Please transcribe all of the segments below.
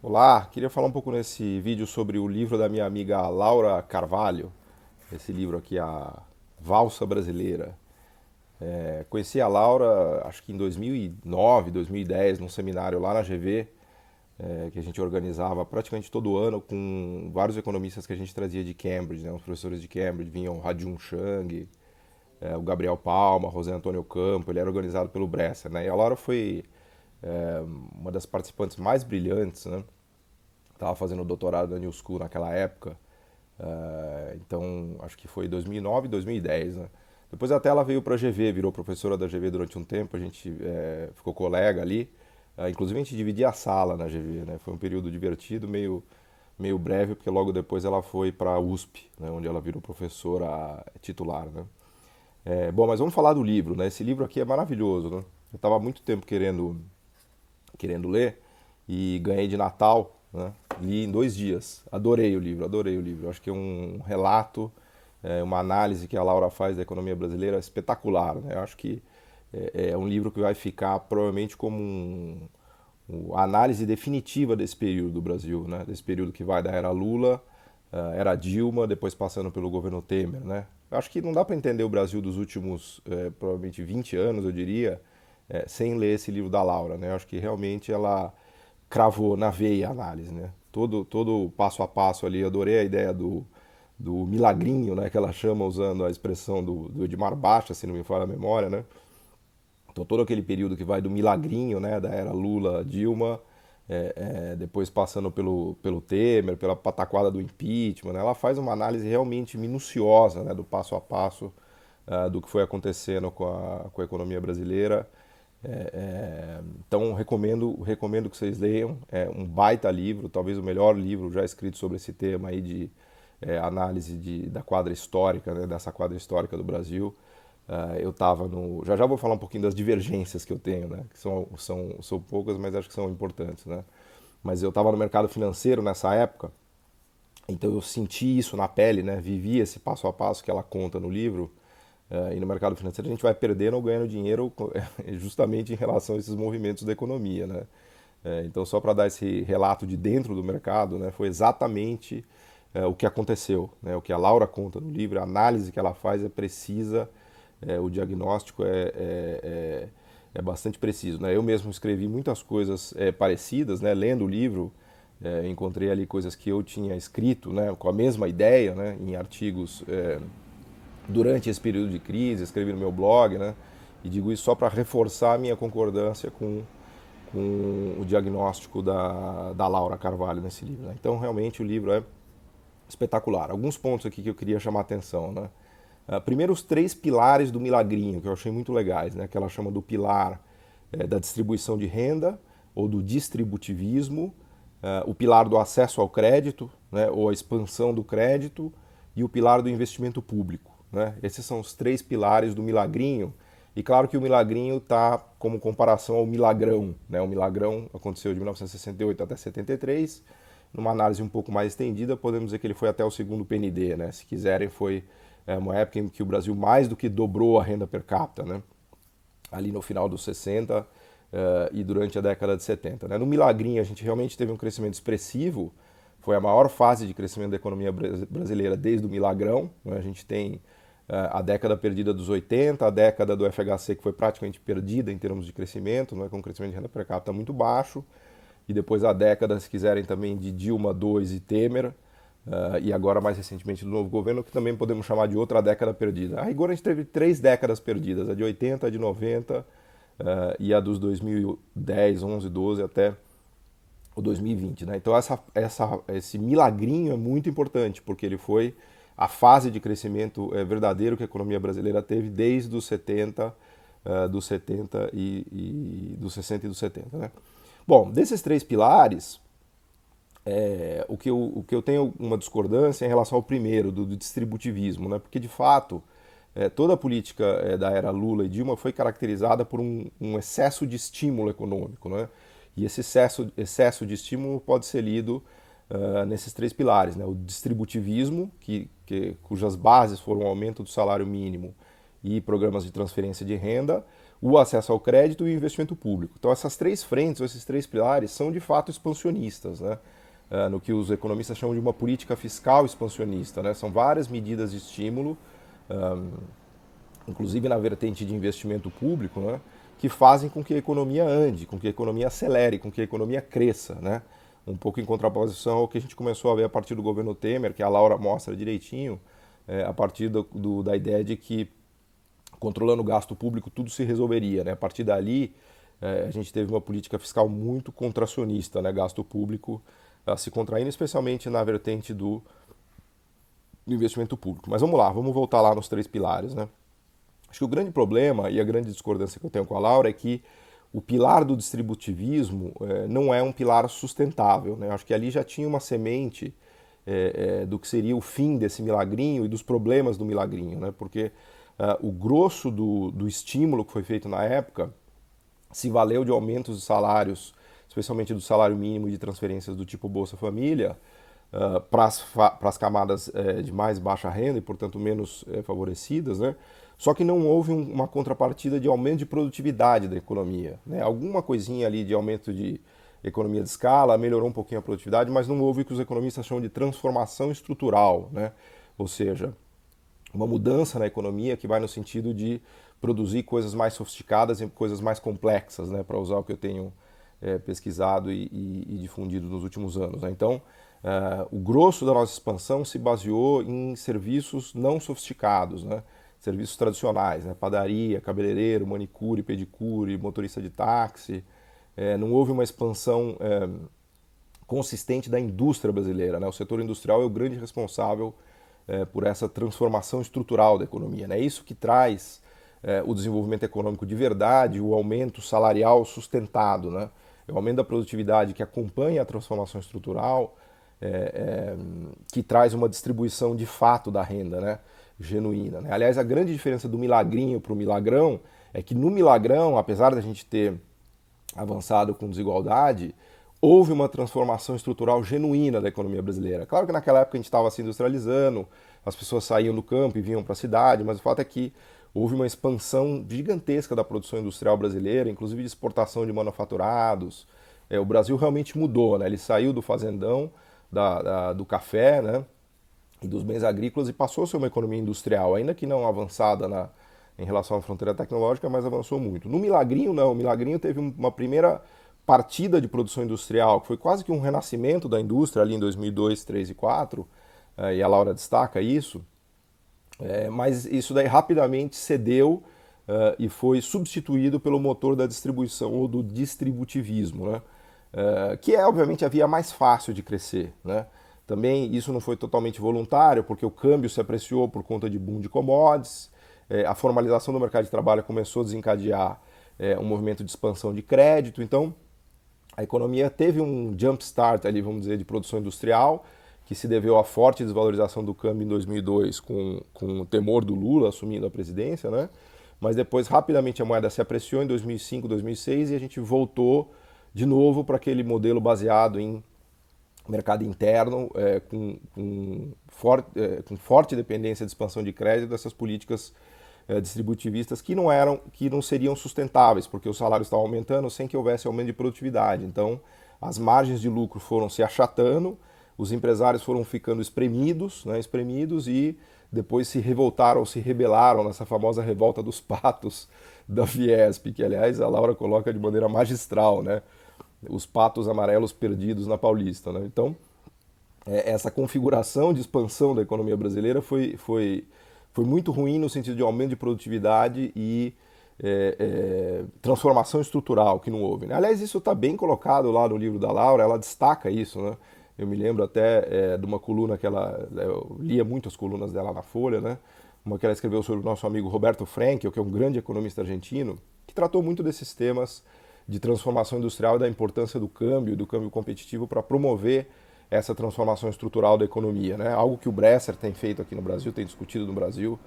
Olá, queria falar um pouco nesse vídeo sobre o livro da minha amiga Laura Carvalho. Esse livro aqui, A Valsa Brasileira. Conheci a Laura, acho que em 2009, 2010, num seminário lá na GV, que a gente organizava praticamente todo ano com vários economistas que a gente trazia de Cambridge, né? Os professores de Cambridge vinham o Rajun Chang, o Gabriel Palma, José Antônio Campo, ele era organizado pelo Bresser, né? E a Laura foi uma das participantes mais brilhantes, né? Estava fazendo doutorado na New School naquela época, então acho que foi 2009, 2010, né? Depois até ela veio para a GV, virou professora da GV durante um tempo, a gente ficou colega ali, inclusive a gente dividia a sala na GV, né? Foi um período divertido, meio breve, porque logo depois ela foi para a USP, né? Onde ela virou professora titular, né? Bom, mas vamos falar do livro, né? Esse livro aqui é maravilhoso, né? Eu estava há muito tempo querendo ler e ganhei de Natal, né? Li em 2 dias. Adorei o livro, adorei o livro. Acho que é um relato, uma análise que a Laura faz da economia brasileira espetacular, né? Acho que é um livro que vai ficar provavelmente como a análise definitiva desse período do Brasil, né? Desse período que vai da era Lula, era Dilma, depois passando pelo governo Temer, né? Acho que não dá para entender o Brasil dos últimos, provavelmente 20 anos, eu diria, sem ler esse livro da Laura, né? Acho que realmente ela cravou na veia a análise, né? Todo passo a passo ali, adorei a ideia do milagrinho, né? Que ela chama usando a expressão do Edmar Baixa, se não me falha a memória, né? Então todo aquele período que vai do milagrinho, né? Da era Lula, Dilma, depois passando pelo Temer, pela pataquada do impeachment, né? Ela faz uma análise realmente minuciosa, né? Do passo a passo do que foi acontecendo com a economia brasileira. Então recomendo que vocês leiam. É um baita livro, talvez o melhor livro já escrito sobre esse tema aí de análise da quadra histórica, né, dessa quadra histórica do Brasil. Eu estava no. Já vou falar um pouquinho das divergências que eu tenho, né? Que são poucas, mas acho que são importantes, né? Mas eu estava no mercado financeiro nessa época, então eu senti isso na pele, né? Vivi esse passo a passo que ela conta no livro. E no mercado financeiro a gente vai perdendo ou ganhando dinheiro justamente em relação a esses movimentos da economia, né? Então só para dar esse relato de dentro do mercado, né? Foi exatamente o que aconteceu, né? O que a Laura conta no livro, a análise que ela faz é precisa, o diagnóstico é bastante preciso, né? Eu mesmo escrevi muitas coisas parecidas, né? Lendo o livro, encontrei ali coisas que eu tinha escrito, né? Com a mesma ideia, né? Em artigos durante esse período de crise, escrevi no meu blog, né? E digo isso só para reforçar a minha concordância com o diagnóstico da Laura Carvalho nesse livro, né? Então, realmente, o livro é espetacular. Alguns pontos aqui que eu queria chamar a atenção, né? Primeiro, os 3 pilares do milagrinho, que eu achei muito legais, né? Que ela chama do pilar da distribuição de renda, ou do distributivismo, o pilar do acesso ao crédito, né? Ou a expansão do crédito, e o pilar do investimento público, né? Esses são os 3 pilares do milagrinho. E claro que o milagrinho está como comparação ao milagrão, né? O milagrão aconteceu de 1968 até 73. Numa análise um pouco mais estendida, podemos dizer que ele foi até o segundo PND, né? Se quiserem, foi uma época em que o Brasil mais do que dobrou a renda per capita, né? Ali no final dos 60 e durante a década de 70. Né? No milagrinho a gente realmente teve um crescimento expressivo, foi a maior fase de crescimento da economia brasileira desde o milagrão. Né? A gente tem a década perdida dos 80, a década do FHC que foi praticamente perdida em termos de crescimento, né? Com um crescimento de renda per capita muito baixo, e depois a década, se quiserem, também de Dilma II e Temer, e agora mais recentemente do novo governo, que também podemos chamar de outra década perdida. A rigor a gente teve 3 décadas perdidas, a de 80, a de 90 e a dos 2010, 11, 12 até o 2020. Né? Então esse milagrinho é muito importante, porque ele foi a fase de crescimento verdadeiro que a economia brasileira teve desde os 70, dos 70 dos 60 e dos 70. Né? Bom, desses 3 pilares, o que eu tenho uma discordância é em relação ao primeiro, do distributivismo, né? Porque de fato toda a política da era Lula e Dilma foi caracterizada por um excesso de estímulo econômico, né? E esse excesso de estímulo pode ser lido nesses 3 pilares, né? O distributivismo, cujas bases foram o aumento do salário mínimo e programas de transferência de renda, o acesso ao crédito e o investimento público. Então essas três frentes, ou esses três pilares, são de fato expansionistas, né? No que os economistas chamam de uma política fiscal expansionista, né? São várias medidas de estímulo, inclusive na vertente de investimento público, né? Que fazem com que a economia ande, com que a economia acelere, com que a economia cresça, né? Um pouco em contraposição ao que a gente começou a ver a partir do governo Temer, que a Laura mostra direitinho, a partir da ideia de que controlando o gasto público tudo se resolveria, né? A partir dali, a gente teve uma política fiscal muito contracionista, né? Gasto público se contraindo, especialmente na vertente do investimento público. Mas vamos lá, vamos voltar lá nos três pilares, né? Acho que o grande problema e a grande discordância que eu tenho com a Laura é que o pilar do distributivismo não é um pilar sustentável, né? Acho que ali já tinha uma semente do que seria o fim desse milagrinho e dos problemas do milagrinho, né? Porque o grosso do estímulo que foi feito na época se valeu de aumentos de salários, especialmente do salário mínimo e de transferências do tipo Bolsa Família, para as camadas de mais baixa renda e, portanto, menos favorecidas, né? Só que não houve uma contrapartida de aumento de produtividade da economia, né? Alguma coisinha ali de aumento de economia de escala melhorou um pouquinho a produtividade, mas não houve o que os economistas chamam de transformação estrutural, né? Ou seja, uma mudança na economia que vai no sentido de produzir coisas mais sofisticadas e coisas mais complexas, né? Para usar o que eu tenho pesquisado e difundido nos últimos anos, né? Então, o grosso da nossa expansão se baseou em serviços não sofisticados, né? Serviços tradicionais, né? Padaria, cabeleireiro, manicure, pedicure, motorista de táxi. Não houve uma expansão consistente da indústria brasileira, né? O setor industrial é o grande responsável por essa transformação estrutural da economia, né? É isso que traz o desenvolvimento econômico de verdade, o aumento salarial sustentado, né? É o aumento da produtividade que acompanha a transformação estrutural, que traz uma distribuição de fato da renda, né? Genuína, né? Aliás, a grande diferença do milagrinho para o milagrão é que no milagrão, apesar da gente ter avançado com desigualdade, houve uma transformação estrutural genuína da economia brasileira. Claro que naquela época a gente estava se industrializando, as pessoas saíam do campo e vinham para a cidade, mas o fato é que houve uma expansão gigantesca da produção industrial brasileira, inclusive de exportação de manufaturados. O Brasil realmente mudou, né? Ele saiu do fazendão, do café, né? E dos bens agrícolas e passou a ser uma economia industrial, ainda que não avançada em relação à fronteira tecnológica, mas avançou muito. No Milagrinho, não. O Milagrinho teve uma primeira partida de produção industrial, que foi quase que um renascimento da indústria ali em 2002, 2003 e 2004, e a Laura destaca isso, mas isso daí rapidamente cedeu e foi substituído pelo motor da distribuição ou do distributivismo, né? Que é obviamente a via mais fácil de crescer, né? Também isso não foi totalmente voluntário, porque o câmbio se apreciou por conta de boom de commodities, a formalização do mercado de trabalho começou a desencadear um movimento de expansão de crédito, então a economia teve um jump start ali, vamos dizer, de produção industrial, que se deveu à forte desvalorização do câmbio em 2002 com o temor do Lula assumindo a presidência, né? Mas depois rapidamente a moeda se apreciou em 2005, 2006 e a gente voltou de novo para aquele modelo baseado em mercado interno, com forte dependência de expansão de crédito dessas políticas distributivistas que não seriam sustentáveis, porque os salários estavam aumentando sem que houvesse aumento de produtividade. Então, as margens de lucro foram se achatando, os empresários foram ficando espremidos, né, e depois se revoltaram, se rebelaram nessa famosa revolta dos patos da Fiesp, que aliás a Laura coloca de maneira magistral, né? Os patos amarelos perdidos na Paulista, né? Então, essa configuração de expansão da economia brasileira foi muito ruim no sentido de aumento de produtividade e transformação estrutural que não houve, né? Aliás, isso está bem colocado lá no livro da Laura, ela destaca isso, né? Eu me lembro até de uma coluna que eu lia muito as colunas dela na Folha, né? Uma que ela escreveu sobre o nosso amigo Roberto Frankel, que é um grande economista argentino, que tratou muito desses temas de transformação industrial e da importância do câmbio competitivo para promover essa transformação estrutural da economia, né? Algo que o Bresser tem feito aqui no Brasil, tem discutido no Brasil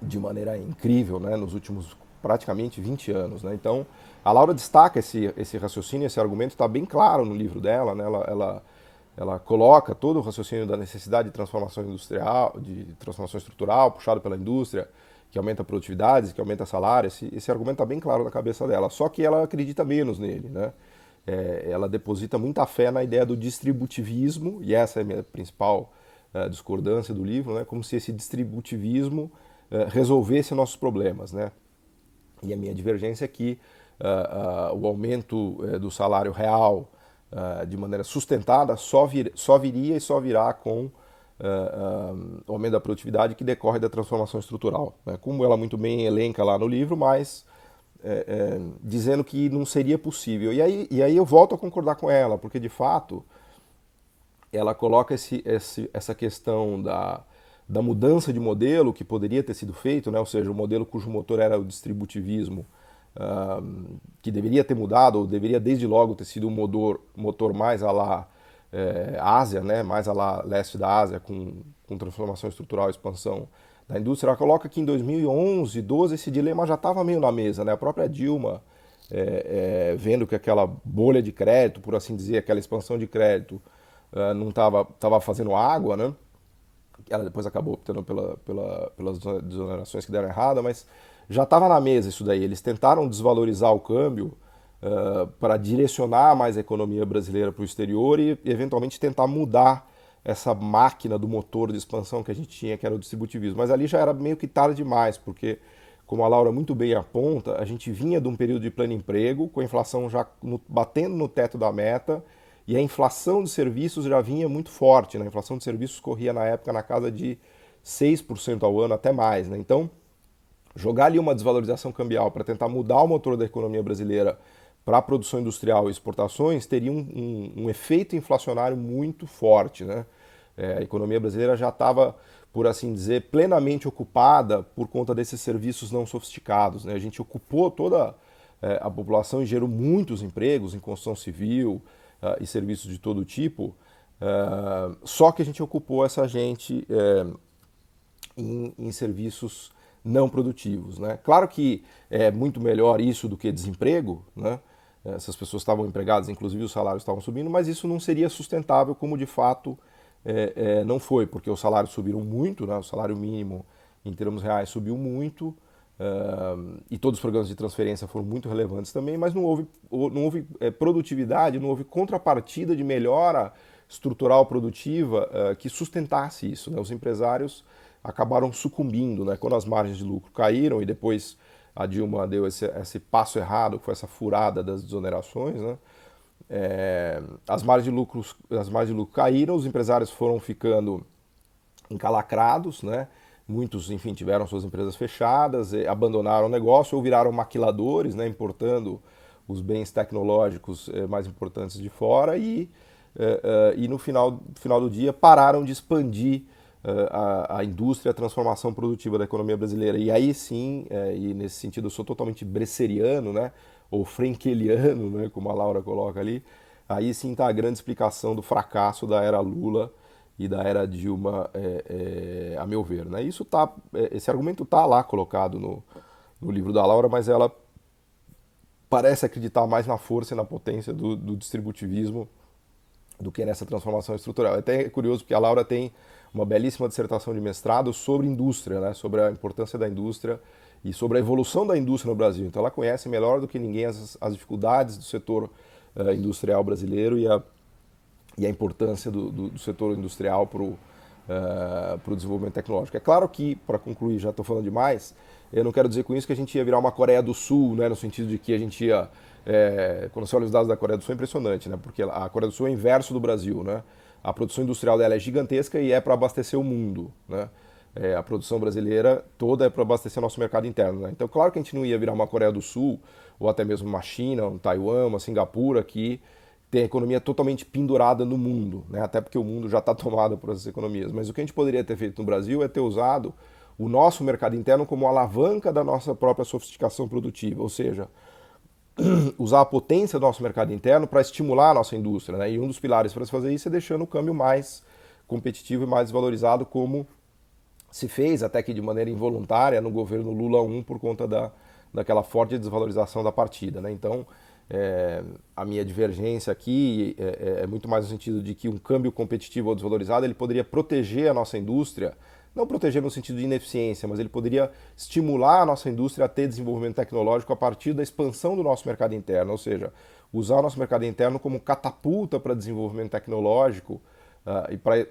de maneira incrível, né? Nos últimos praticamente 20 anos, né? Então, a Laura destaca esse raciocínio, esse argumento está bem claro no livro dela, né? Ela coloca todo o raciocínio da necessidade de transformação industrial, de transformação estrutural, puxado pela indústria, que aumenta a produtividade, que aumenta salário, esse argumento está bem claro na cabeça dela, só que ela acredita menos nele, né? Ela deposita muita fé na ideia do distributivismo, e essa é a minha principal discordância do livro, né? Como se esse distributivismo resolvesse nossos problemas, né? E a minha divergência é que o aumento do salário real de maneira sustentada só viria e só virá com o aumento da produtividade que decorre da transformação estrutural, né? Como ela muito bem elenca lá no livro, mas dizendo que não seria possível. E aí eu volto a concordar com ela, porque de fato ela coloca essa questão da mudança de modelo que poderia ter sido feito, né? Ou seja, o modelo cujo motor era o distributivismo, que deveria ter mudado, ou deveria desde logo ter sido um motor mais à la Ásia, né? Mais à la leste da Ásia, com transformação estrutural e expansão da indústria. Ela coloca que em 2011, 12, esse dilema já estava meio na mesa, né? A própria Dilma, vendo que aquela bolha de crédito, por assim dizer, aquela expansão de crédito, não estava fazendo água, né? Ela depois acabou optando pelas desonerações que deram errada, mas já estava na mesa isso daí. Eles tentaram desvalorizar o câmbio para direcionar mais a economia brasileira para o exterior e, eventualmente, tentar mudar essa máquina do motor de expansão que a gente tinha, que era o distributivismo. Mas ali já era meio que tarde demais, porque, como a Laura muito bem aponta, a gente vinha de um período de pleno emprego, com a inflação já batendo no teto da meta, e a inflação de serviços já vinha muito forte, né? A inflação de serviços corria na época na casa de 6% ao ano, até mais, né? Então, jogar ali uma desvalorização cambial para tentar mudar o motor da economia brasileira para a produção industrial e exportações teria um efeito inflacionário muito forte, né? A economia brasileira já estava, por assim dizer, plenamente ocupada por conta desses serviços não sofisticados, né? A gente ocupou toda a população e gerou muitos empregos em construção civil e serviços de todo tipo, só que a gente ocupou essa gente em serviços não produtivos, né? Claro que é muito melhor isso do que desemprego, né? Essas pessoas estavam empregadas, inclusive os salários estavam subindo, mas isso não seria sustentável como de fato não foi, porque os salários subiram muito, né? O salário mínimo em termos reais subiu muito, e todos os programas de transferência foram muito relevantes também, mas não houve produtividade, não houve contrapartida de melhora estrutural produtiva que sustentasse isso, né? Os empresários acabaram sucumbindo, né? Quando as margens de lucro caíram e depois a Dilma deu esse passo errado, que foi essa furada das desonerações, né? As margens de lucro caíram, os empresários foram ficando encalacrados, né? Muitos, enfim, tiveram suas empresas fechadas, abandonaram o negócio ou viraram maquiladores, né? Importando os bens tecnológicos mais importantes de fora e no final do dia pararam de expandir a indústria, a transformação produtiva da economia brasileira. E aí sim, e nesse sentido eu sou totalmente bresseriano, né? Ou frenkeliano, né? Como a Laura coloca ali, aí sim está a grande explicação do fracasso da era Lula e da era Dilma, a meu ver, né? Esse argumento está lá colocado no livro da Laura, mas ela parece acreditar mais na força e na potência do distributivismo do que nessa transformação estrutural. Até é curioso porque a Laura tem uma belíssima dissertação de mestrado sobre indústria, né? Sobre a importância da indústria e sobre a evolução da indústria no Brasil. Então ela conhece melhor do que ninguém as dificuldades do setor industrial brasileiro e a importância do setor industrial para o desenvolvimento tecnológico. É claro que, para concluir, já estou falando demais, eu não quero dizer com isso que a gente ia virar uma Coreia do Sul, né? No sentido de que a gente ia... quando você olha os dados da Coreia do Sul é impressionante, né? Porque a Coreia do Sul é o inverso do Brasil, né? A produção industrial dela é gigantesca e é para abastecer o mundo, né? A produção brasileira toda é para abastecer o nosso mercado interno, né? Então, claro que a gente não ia virar uma Coreia do Sul, ou até mesmo uma China, um Taiwan, uma Singapura, que tem a economia totalmente pendurada no mundo, né? Até porque o mundo já está tomado por essas economias. Mas o que a gente poderia ter feito no Brasil é ter usado o nosso mercado interno como alavanca da nossa própria sofisticação produtiva, ou seja, usar a potência do nosso mercado interno para estimular a nossa indústria, né? E um dos pilares para se fazer isso é deixando o câmbio mais competitivo e mais valorizado, como se fez até que de maneira involuntária no governo Lula 1 por conta daquela forte desvalorização da partida, né? Então, a minha divergência aqui é muito mais no sentido de que um câmbio competitivo ou desvalorizado ele poderia proteger a nossa indústria não proteger no sentido de ineficiência, mas ele poderia estimular a nossa indústria a ter desenvolvimento tecnológico a partir da expansão do nosso mercado interno, ou seja, usar o nosso mercado interno como catapulta para desenvolvimento tecnológico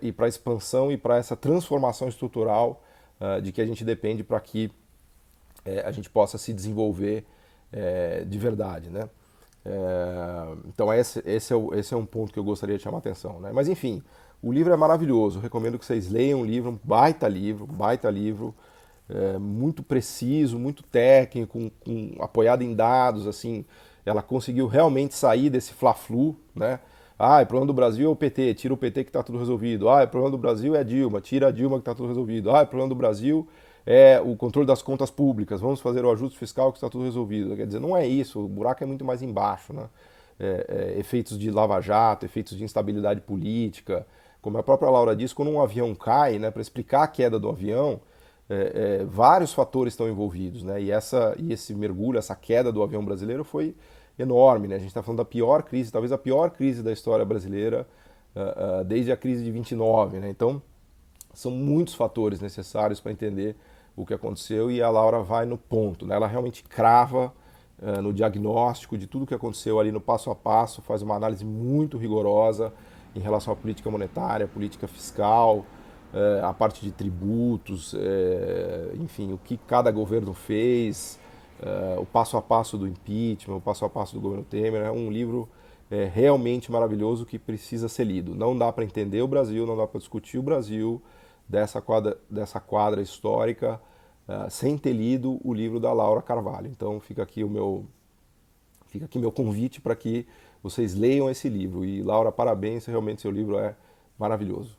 e para expansão e para essa transformação estrutural de que a gente depende para que a gente possa se desenvolver de verdade, né? Então esse é um ponto que eu gostaria de chamar a atenção, né? Mas enfim, o livro é maravilhoso, recomendo que vocês leiam o livro, um baita livro, muito preciso, muito técnico, apoiado em dados, assim, ela conseguiu realmente sair desse fla-flu, né? Ah, o problema do Brasil é o PT, tira o PT que está tudo resolvido. Ah, o problema do Brasil é a Dilma, tira a Dilma que está tudo resolvido. Ah, o problema do Brasil é o controle das contas públicas, vamos fazer o ajuste fiscal que está tudo resolvido. Quer dizer, não é isso, o buraco é muito mais embaixo, né? Efeitos de lava-jato, efeitos de instabilidade política. Como a própria Laura disse, quando um avião cai, né, para explicar a queda do avião, vários fatores estão envolvidos, né? E esse mergulho, essa queda do avião brasileiro foi enorme, né? A gente está falando da pior crise, talvez a pior crise da história brasileira desde a crise de 29, né? Então, são muitos fatores necessários para entender o que aconteceu e a Laura vai no ponto, né? Ela realmente crava no diagnóstico de tudo o que aconteceu ali no passo a passo, faz uma análise muito rigorosa em relação à política monetária, política fiscal, a parte de tributos, enfim, o que cada governo fez, o passo a passo do impeachment, o passo a passo do governo Temer. É um livro realmente maravilhoso que precisa ser lido. Não dá para entender o Brasil, não dá para discutir o Brasil dessa quadra histórica sem ter lido o livro da Laura Carvalho. Então fica aqui meu convite para que vocês leiam esse livro. E Laura, parabéns, realmente seu livro é maravilhoso.